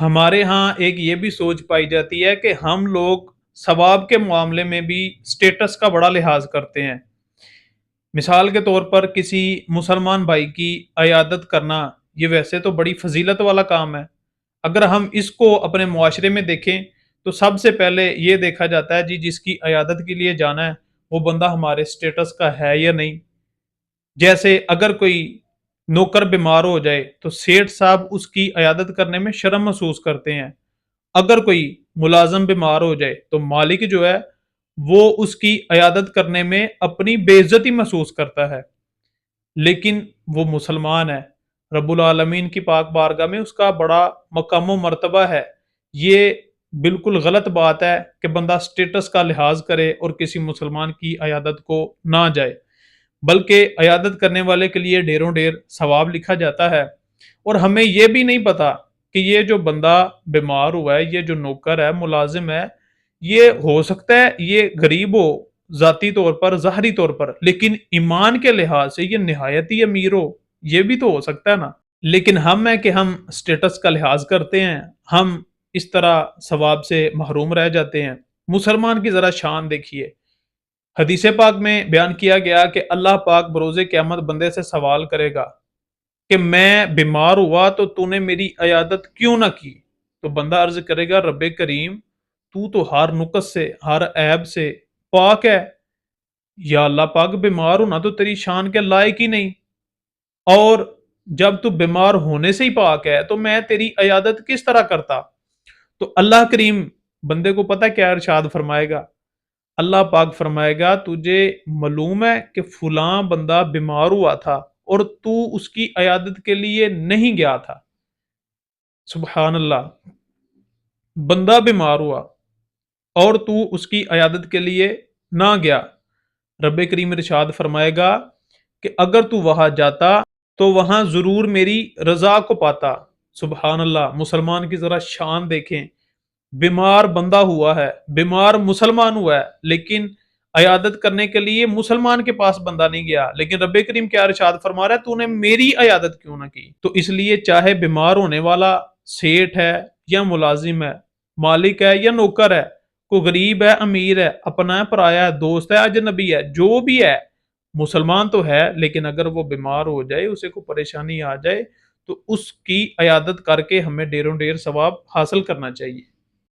ہمارے ہاں ایک یہ بھی سوچ پائی جاتی ہے کہ ہم لوگ ثواب کے معاملے میں بھی سٹیٹس کا بڑا لحاظ کرتے ہیں۔ مثال کے طور پر کسی مسلمان بھائی کی عیادت کرنا، یہ ویسے تو بڑی فضیلت والا کام ہے۔ اگر ہم اس کو اپنے معاشرے میں دیکھیں تو سب سے پہلے یہ دیکھا جاتا ہے جی جس کی عیادت کے لیے جانا ہے وہ بندہ ہمارے سٹیٹس کا ہے یا نہیں۔ جیسے اگر کوئی نوکر بیمار ہو جائے تو سیٹھ صاحب اس کی عیادت کرنے میں شرم محسوس کرتے ہیں۔ اگر کوئی ملازم بیمار ہو جائے تو مالک جو ہے وہ اس کی عیادت کرنے میں اپنی بے عزتی محسوس کرتا ہے، لیکن وہ مسلمان ہے، رب العالمین کی پاک بارگاہ میں اس کا بڑا مقام و مرتبہ ہے۔ یہ بالکل غلط بات ہے کہ بندہ سٹیٹس کا لحاظ کرے اور کسی مسلمان کی عیادت کو نہ جائے، بلکہ عیادت کرنے والے کے لیے ڈھیروں ڈھیر ثواب لکھا جاتا ہے۔ اور ہمیں یہ بھی نہیں پتا کہ یہ جو بندہ بیمار ہوا ہے، یہ جو نوکر ہے، ملازم ہے، یہ ہو سکتا ہے یہ غریب ہو ذاتی طور پر، ظاہری طور پر، لیکن ایمان کے لحاظ سے یہ نہایت ہی امیر ہو، یہ بھی تو ہو سکتا ہے نا۔ لیکن ہم ہے کہ ہم سٹیٹس کا لحاظ کرتے ہیں، ہم اس طرح ثواب سے محروم رہ جاتے ہیں۔ مسلمان کی ذرا شان دیکھیے، حدیث پاک میں بیان کیا گیا کہ اللہ پاک بروز قیامت بندے سے سوال کرے گا کہ میں بیمار ہوا تو نے میری عیادت کیوں نہ کی؟ تو بندہ عرض کرے گا رب کریم تو ہر نقص سے، ہر عیب سے پاک ہے، یا اللہ پاک بیمار ہونا تو تیری شان کے لائق ہی نہیں، اور جب تو بیمار ہونے سے ہی پاک ہے تو میں تیری عیادت کس طرح کرتا؟ تو اللہ کریم بندے کو پتہ کیا ارشاد فرمائے گا؟ اللہ پاک فرمائے گا تجھے معلوم ہے کہ فلاں بندہ بیمار ہوا تھا اور تو اس کی عیادت کے لیے نہیں گیا تھا۔ سبحان اللہ، بندہ بیمار ہوا اور تو اس کی عیادت کے لیے نہ گیا، رب کریم ارشاد فرمائے گا کہ اگر تو وہاں جاتا تو وہاں ضرور میری رضا کو پاتا۔ سبحان اللہ، مسلمان کی ذرا شان دیکھیں، بیمار بندہ ہوا ہے، بیمار مسلمان ہوا ہے، لیکن عیادت کرنے کے لیے مسلمان کے پاس بندہ نہیں گیا، لیکن رب کریم کیا ارشاد فرما رہا ہے تو نے میری عیادت کیوں نہ کی؟ تو اس لیے چاہے بیمار ہونے والا سیٹھ ہے یا ملازم ہے، مالک ہے یا نوکر ہے، کوئی غریب ہے، امیر ہے، اپنا ہے، پرایا ہے، دوست ہے، اجنبی ہے، جو بھی ہے، مسلمان تو ہے، لیکن اگر وہ بیمار ہو جائے، اسے کوئی پریشانی آ جائے تو اس کی عیادت کر کے ہمیں ڈھیروں ڈھیر ثواب حاصل کرنا چاہیے۔